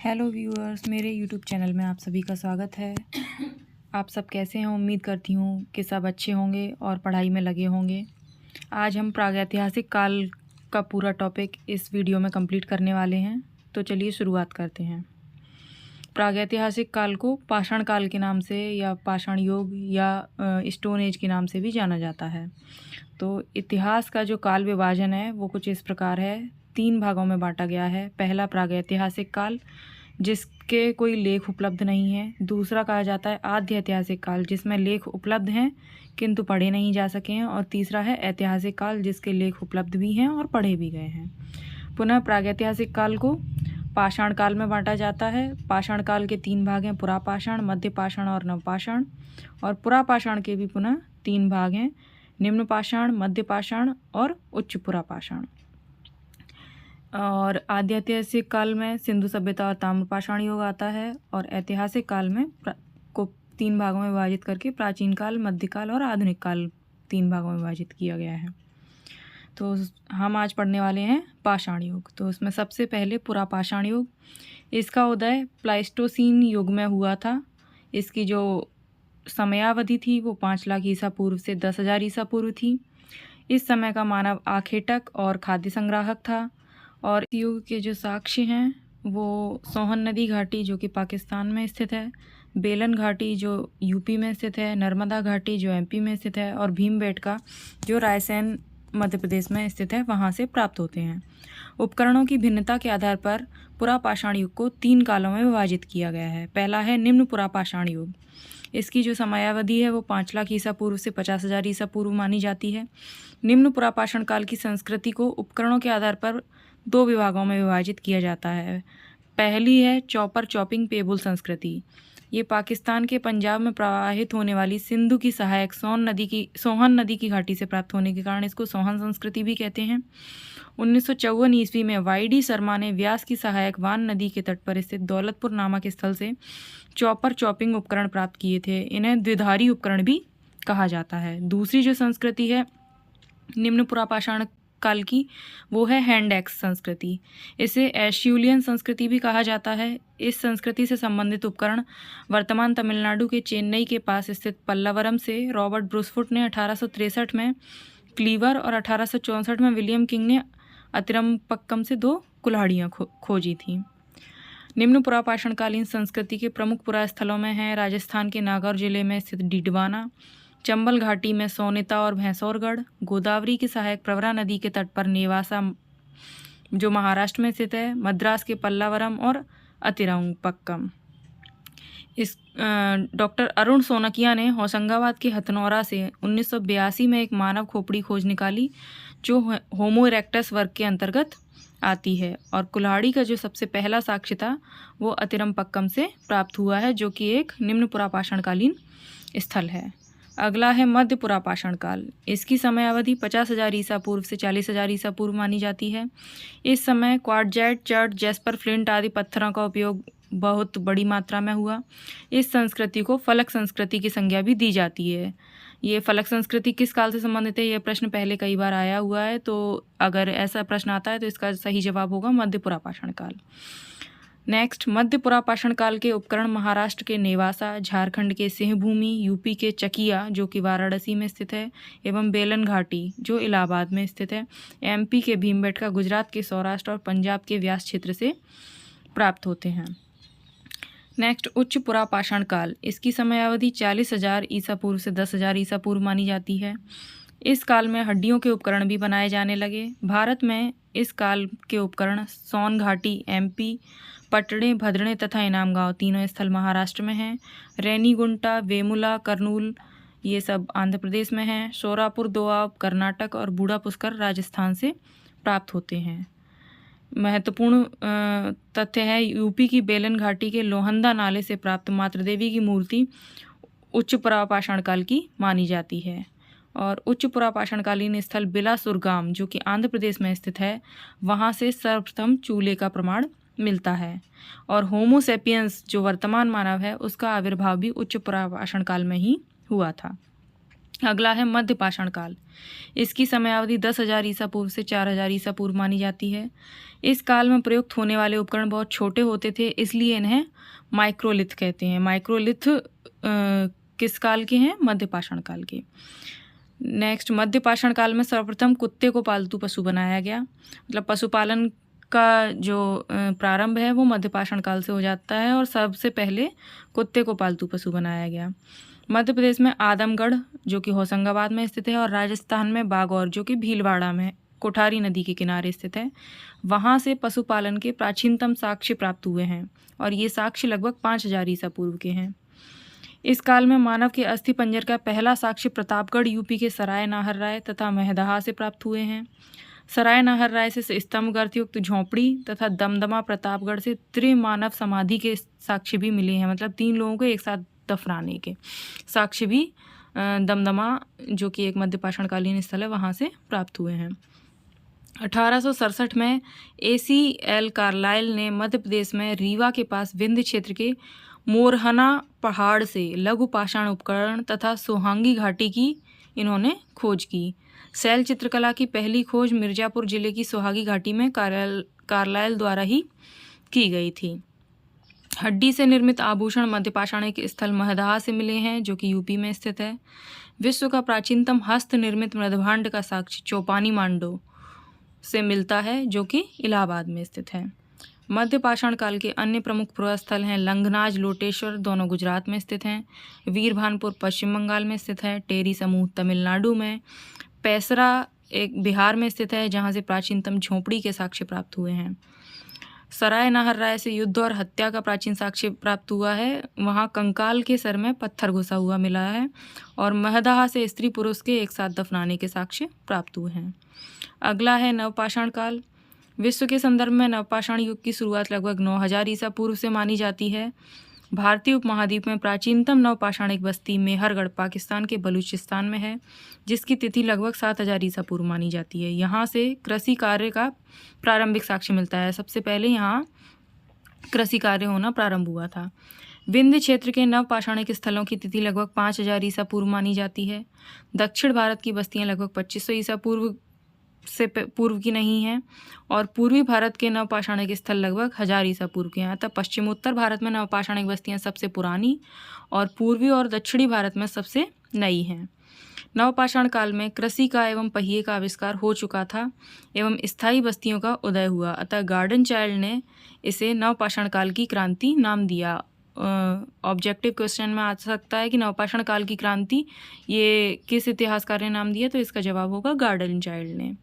Hello viewers, मेरे YouTube channel में आप सभी का स्वागत है। आप सब कैसे हैं? उम्मीद करती हूँ कि सब अच्छे होंगे और पढ़ाई में लगे होंगे। आज हम प्रागैतिहासिक काल का पूरा टॉपिक इस वीडियो में कंप्लीट करने वाले हैं, तो चलिए शुरुआत करते हैं। प्रागैतिहासिक काल को पाषाण काल के नाम से या पाषाण युग या स्टोन एज के नाम से भी जाना जाता है। तो इतिहास का जो काल विभाजन है वो कुछ इस प्रकार है, 3 भागों में बांटा गया है। पहला प्रागैतिहासिक काल, जिसके कोई लेख उपलब्ध नहीं है। दूसरा कहा जाता है आद्य ऐतिहासिक काल, जिसमें लेख उपलब्ध हैं किंतु पढ़े नहीं जा सके हैं। और तीसरा है ऐतिहासिक काल, जिसके लेख उपलब्ध भी हैं और पढ़े भी गए हैं। पुनः प्रागैतिहासिक काल को पाषाण काल में बांटा जाता है। पाषाण काल के 3 भाग हैं, पुरापाषाण, मध्य पाषाण और नवपाषाण। और पुरापाषाण के भी पुनः 3 भाग हैं, निम्न पाषाण, मध्य पाषाण और उच्च पुरापाषाण। और आद्य ऐतिहासिक काल में सिंधु सभ्यता और ताम्रपाषाण युग आता है। और ऐतिहासिक काल में को 3 भागों में विभाजित करके प्राचीन काल, मध्यकाल और आधुनिक काल 3 भागों में विभाजित किया गया है। तो हम आज पढ़ने वाले हैं पाषाण युग। तो उसमें सबसे पहले पुरापाषाण युग। इसका उदय प्लाइस्टोसीन युग में हुआ था। इसकी जो समयावधि थी वो 5 लाख ईसा पूर्व से 10,000 ईसा पूर्व थी। इस समय का मानव आखेटक और खाद्य संग्राहक था। और इस युग के जो साक्ष्य हैं वो सोहन नदी घाटी जो कि पाकिस्तान में स्थित है, बेलन घाटी जो यूपी में स्थित है, नर्मदा घाटी जो एमपी में स्थित है और भीमबेटका जो रायसेन मध्य प्रदेश में स्थित है, वहाँ से प्राप्त होते हैं। उपकरणों की भिन्नता के आधार पर पुरापाषाण युग को 3 कालों में विभाजित किया गया है। पहला है निम्न पुरापाषाण युग। इसकी जो समयावधि है वो 5 लाख ईसा पूर्व से 50,000 ईसा पूर्व मानी जाती है। निम्न पुरापाषाण काल की संस्कृति को उपकरणों के आधार पर 2 विभागों में विभाजित किया जाता है। पहली है चॉपर चॉपिंग पेबुल संस्कृति। ये पाकिस्तान के पंजाब में प्रवाहित होने वाली सिंधु की सहायक सोहन नदी की घाटी से प्राप्त होने के कारण इसको सोहन संस्कृति भी कहते हैं। 1954 ईस्वी में वाई.डी. शर्मा ने व्यास की सहायक वान नदी के तट पर स्थित दौलतपुर नामक स्थल से चॉपर चॉपिंग उपकरण प्राप्त किए थे। इन्हें द्विधारी उपकरण भी कहा जाता है। दूसरी जो संस्कृति है निम्न पुरापाषाण काल की, वो है हैंड एक्स संस्कृति। इसे एश्यूलियन संस्कृति भी कहा जाता है। इस संस्कृति से संबंधित उपकरण वर्तमान तमिलनाडु के चेन्नई के पास स्थित पल्लवरम से रॉबर्ट ब्रूसफुट ने 1863 में क्लीवर और 1864 में विलियम किंग ने अतिरम्पक्कम से 2 कुल्हाड़ियाँ खोजी थीं। निम्न पुरापाषाणकालीन संस्कृति के प्रमुख पुरास्थलों में हैं राजस्थान के नागौर जिले में स्थित डीडवाना, चंबल घाटी में सोनिता और भैंसौरगढ़, गोदावरी की सहायक प्रवरा नदी के तट पर नेवासा जो महाराष्ट्र में स्थित है, मद्रास के पल्लावरम और अतिरम्पक्कम। इस डॉक्टर अरुण सोनकिया ने होशंगाबाद के हथनौरा से 1982 में एक मानव खोपड़ी खोज निकाली जो होमो इरेक्टस वर्ग के अंतर्गत आती है। और कुल्हाड़ी का जो सबसे पहला साक्ष्य था वो अतिरम्पक्कम से प्राप्त हुआ है, जो कि एक निम्न पुरापाषाणकालीन स्थल है। अगला है मध्य पुरापाषाण काल। इसकी समयावधि 50,000 ईसा पूर्व से 40,000 ईसा पूर्व मानी जाती है। इस समय क्वार्टजाइट, चर्ट, जेस्पर, फ्लिंट आदि पत्थरों का उपयोग बहुत बड़ी मात्रा में हुआ। इस संस्कृति को फलक संस्कृति की संज्ञा भी दी जाती है। ये फलक संस्कृति किस काल से संबंधित है, यह प्रश्न पहले कई बार आया हुआ है, तो अगर ऐसा प्रश्न आता है तो इसका सही जवाब होगा मध्य पुरापाषाण काल। नेक्स्ट, मध्य पुरापाषाण काल के उपकरण महाराष्ट्र के नेवासा, झारखंड के सिंहभूमि, यूपी के चकिया जो कि वाराणसी में स्थित है एवं बेलन घाटी जो इलाहाबाद में स्थित है, एमपी के भीमबेटका, गुजरात के सौराष्ट्र और पंजाब के व्यास क्षेत्र से प्राप्त होते हैं। नेक्स्ट, उच्च पुरापाषाण काल। इसकी समयावधि 40,000 ईसा पूर्व से 10,000 ईसा पूर्व मानी जाती है। इस काल में हड्डियों के उपकरण भी बनाए जाने लगे। भारत में इस काल के उपकरण सोन घाटी एमपी, पटड़े, भद्रणे तथा इनाम गांव तीनों स्थल महाराष्ट्र में हैं। रेनीगुंटा, वेमुला, कर्नूल ये सब आंध्र प्रदेश में हैं। शोरापुर दोआब कर्नाटक और बूढ़ा पुष्कर राजस्थान से प्राप्त होते हैं। महत्वपूर्ण तथ्य है यूपी की बेलन घाटी के लोहंदा नाले से प्राप्त मातृदेवी की मूर्ति उच्च पुरापाषाण काल की मानी जाती है। और उच्च पुरापाषाणकालीन स्थल बिलासुर गांव जो कि आंध्र प्रदेश में स्थित है, वहाँ से सर्वप्रथम चूल्हे का प्रमाण मिलता है। और होमो सेपियंस जो वर्तमान मानव है उसका आविर्भाव भी उच्च पुरापाषाण काल में ही हुआ था। अगला है मध्य पाषाण काल। इसकी समयावधि 10,000 ईसा पूर्व से 4,000 ईसा पूर्व मानी जाती है। इस काल में प्रयुक्त होने वाले उपकरण बहुत छोटे होते थे, इसलिए इन्हें माइक्रोलिथ कहते हैं। माइक्रोलिथ किस काल के हैं? मध्य पाषाण काल के। नेक्स्ट, मध्य पाषाण काल में सर्वप्रथम कुत्ते को पालतू पशु बनाया गया। मतलब पशुपालन का जो प्रारंभ है वो मध्य पाषाण काल से हो जाता है और सबसे पहले कुत्ते को पालतू पशु बनाया गया। मध्य प्रदेश में आदमगढ़ जो कि होशंगाबाद में स्थित है और राजस्थान में बागौर जो कि भीलवाड़ा में कोठारी नदी के किनारे स्थित है, वहाँ से पशुपालन के प्राचीनतम साक्ष्य प्राप्त हुए हैं और ये साक्ष्य लगभग 5,000 ईसा पूर्व के हैं। इस काल में मानव के अस्थि पंजर का पहला साक्ष्य प्रतापगढ़ यूपी के सराय नाहर राय तथा महदहा से प्राप्त हुए हैं। सराय नाहर राय से स्तंभ गर्तयुक्त झोंपड़ी तथा दमदमा प्रतापगढ़ से त्रिमानव समाधि के साक्ष्य भी मिले हैं। मतलब 3 लोगों को एक साथ दफनाने के साक्ष्य भी दमदमा जो कि एक मध्य पाषाण कालीन स्थल है वहाँ से प्राप्त हुए हैं। 1867 में ACL कार्लाइल ने मध्य प्रदेश में रीवा के पास विंध्य क्षेत्र के मोरहना पहाड़ से लघु पाषाण उपकरण तथा सोहांगी घाटी की इन्होंने खोज की। शैल चित्रकला की पहली खोज मिर्जापुर जिले की सोहागी घाटी में कार्लाइल द्वारा ही की गई थी। हड्डी से निर्मित आभूषण मध्य पाषाण के स्थल महदहा से मिले हैं जो कि यूपी में स्थित है। विश्व का प्राचीनतम हस्त निर्मित मृदभांड का साक्ष्य चौपानी मांडो से मिलता है जो कि इलाहाबाद में स्थित है। मध्य पाषाण काल के अन्य प्रमुख पुरास्थल हैं लंघनाज लोटेश्वर, दोनों गुजरात में स्थित हैं। वीरभानपुर पश्चिम बंगाल में स्थित है। टेरी समूह तमिलनाडु में। पैसरा एक बिहार में स्थित है जहाँ से प्राचीनतम झोंपड़ी के साक्ष्य प्राप्त हुए हैं। सराय नाहर राय से युद्ध और हत्या का प्राचीन साक्ष्य प्राप्त हुआ है, वहाँ कंकाल के सर में पत्थर घुसा हुआ मिला है। और महदहा से स्त्री पुरुष के एक साथ दफनाने के साक्ष्य प्राप्त हुए हैं। अगला है नवपाषाण काल। विश्व के संदर्भ में नवपाषाण युग की शुरुआत लगभग 9,000 ईसा पूर्व से मानी जाती है। भारतीय उपमहाद्वीप में प्राचीनतम नवपाषाणिक बस्ती मेहरगढ़ पाकिस्तान के बलूचिस्तान में है, जिसकी तिथि लगभग 7,000 ईसा पूर्व मानी जाती है। यहाँ से कृषि कार्य का प्रारंभिक साक्ष्य मिलता है। सबसे पहले यहाँ कृषि कार्य होना प्रारंभ हुआ था। विंध्य क्षेत्र के नवपाषाणिक स्थलों की तिथि लगभग 5,000 ईसा पूर्व मानी जाती है। दक्षिण भारत की बस्तियाँ लगभग 2,500 ईसा पूर्व से पूर्व की नहीं है और पूर्वी भारत के नवपाषाणिक स्थल लगभग 1,000 ईसा पूर्व के हैं। अतः पश्चिमोत्तर भारत में नवपाषाणिक बस्तियां सबसे पुरानी और पूर्वी और दक्षिणी भारत में सबसे नई हैं। नवपाषाण काल में कृषि का एवं पहिए का आविष्कार हो चुका था एवं स्थायी बस्तियों का उदय हुआ। अतः गार्डन चाइल्ड ने इसे नवपाषाण काल की क्रांति नाम दिया। ऑब्जेक्टिव क्वेश्चन में आ सकता है कि नवपाषाण काल की क्रांति ये किस इतिहासकार ने नाम दिया, तो इसका जवाब होगा गार्डन चाइल्ड ने।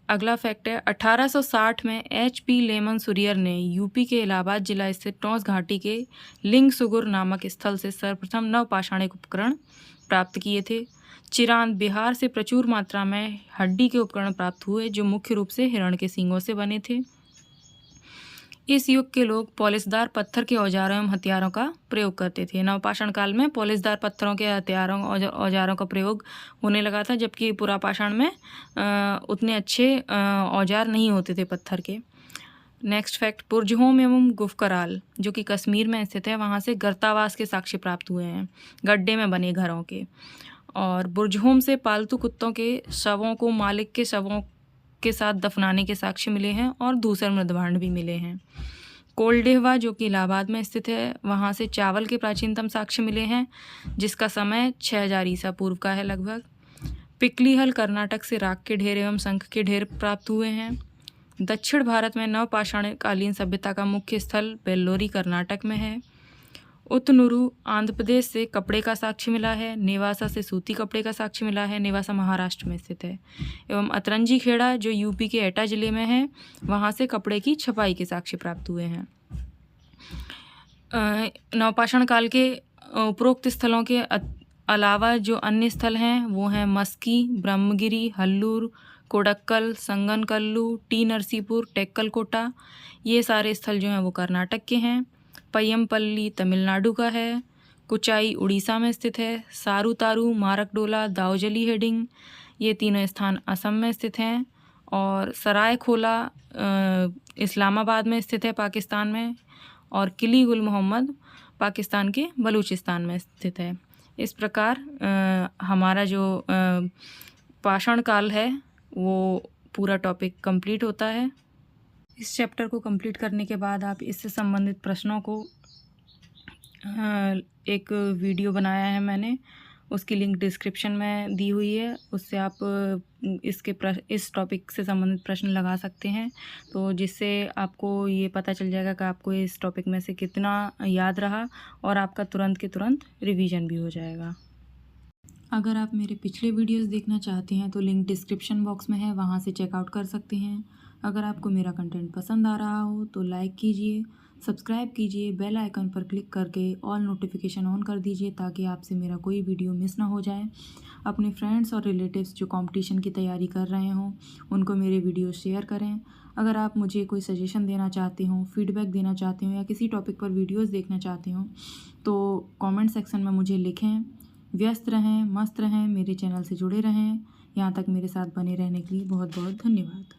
अगला फैक्ट है 1860 में HP लेमन सुरियर ने यूपी के इलाहाबाद जिला स्थित टोंस घाटी के लिंग सुगुर नामक स्थल से सर्वप्रथम नवपाषाणिक उपकरण प्राप्त किए थे। चिरांद बिहार से प्रचुर मात्रा में हड्डी के उपकरण प्राप्त हुए जो मुख्य रूप से हिरण के सींगों से बने थे। इस युग के लोग पॉलिशदार पत्थर के औजारों एवं हथियारों का प्रयोग करते थे। नवपाषाण काल में पॉलिशदार पत्थरों के हथियारों औजारों का प्रयोग होने लगा था, जबकि पुरापाषाण में उतने अच्छे औजार नहीं होते थे पत्थर के। नेक्स्ट फैक्ट, बुर्जहोम एवं गुफकराल जो कि कश्मीर में स्थित है, वहाँ से गर्तावास के साक्ष्य प्राप्त हुए हैं, गड्ढे में बने घरों के। और बुर्जहोम से पालतू कुत्तों के शवों को मालिक के शवों के साथ दफनाने के साक्ष्य मिले हैं और दूसरे मृदभांड भी मिले हैं। कोलडेहवा जो कि इलाहाबाद में स्थित है, वहाँ से चावल के प्राचीनतम साक्ष्य मिले हैं जिसका समय 6,000 ईसा पूर्व का है लगभग। पिकलीहल कर्नाटक से राख के ढेर एवं शंख के ढेर प्राप्त हुए हैं। दक्षिण भारत में नवपाषाणकालीन सभ्यता का मुख्य स्थल बेल्लोरी कर्नाटक में है। उतनूरू आंध्र प्रदेश से कपड़े का साक्ष्य मिला है। नेवासा से सूती कपड़े का साक्ष्य मिला है, नेवासा महाराष्ट्र में स्थित है। एवं अतरंजी खेड़ा जो यूपी के एटा जिले में है, वहाँ से कपड़े की छपाई के साक्ष्य प्राप्त हुए हैं। नवपाषाण काल के उपरोक्त स्थलों के अलावा जो अन्य स्थल हैं वो हैं मस्की, ब्रह्मगिरी, हल्लूर, कोडक्कल, संगनकल्लू, टी नरसीपुर, टेक्कलकोटा। ये सारे स्थल जो हैं वो कर्नाटक के हैं। पय्यमपल्ली तमिलनाडु का है। कुचाई उड़ीसा में स्थित है। सारूतारू, मारकडोला, दाउजली हेडिंग ये तीनों स्थान असम में स्थित हैं। और सरायखोला इस्लामाबाद में स्थित है पाकिस्तान में। और किली गुल मोहम्मद पाकिस्तान के बलूचिस्तान में स्थित है। इस प्रकार हमारा जो पाषाण काल है वो पूरा टॉपिक कंप्लीट होता है। इस चैप्टर को कंप्लीट करने के बाद आप इससे संबंधित प्रश्नों को एक वीडियो बनाया है मैंने, उसकी लिंक डिस्क्रिप्शन में दी हुई है, उससे आप इस टॉपिक से संबंधित प्रश्न लगा सकते हैं, तो जिससे आपको ये पता चल जाएगा कि आपको इस टॉपिक में से कितना याद रहा और आपका तुरंत के तुरंत रिवीजन भी हो जाएगा। अगर आप मेरे पिछले वीडियोस देखना चाहते हैं तो लिंक डिस्क्रिप्शन बॉक्स में है, वहाँ से चेकआउट कर सकते हैं। अगर आपको मेरा कंटेंट पसंद आ रहा हो तो लाइक कीजिए, सब्सक्राइब कीजिए, बेल आइकन पर क्लिक करके ऑल नोटिफिकेशन ऑन कर दीजिए ताकि आपसे मेरा कोई वीडियो मिस ना हो जाए। अपने फ्रेंड्स और रिलेटिव्स जो कंपटीशन की तैयारी कर रहे हों उनको मेरे वीडियो शेयर करें। अगर आप मुझे कोई सजेशन देना चाहते हो, फीडबैक देना चाहते हो या किसी टॉपिक पर वीडियोज़ देखना चाहते हो तो कॉमेंट सेक्शन में मुझे लिखें। व्यस्त रहें, मस्त रहें, मेरे चैनल से जुड़े रहें। यहाँ तक मेरे साथ बने रहने के लिए बहुत बहुत धन्यवाद।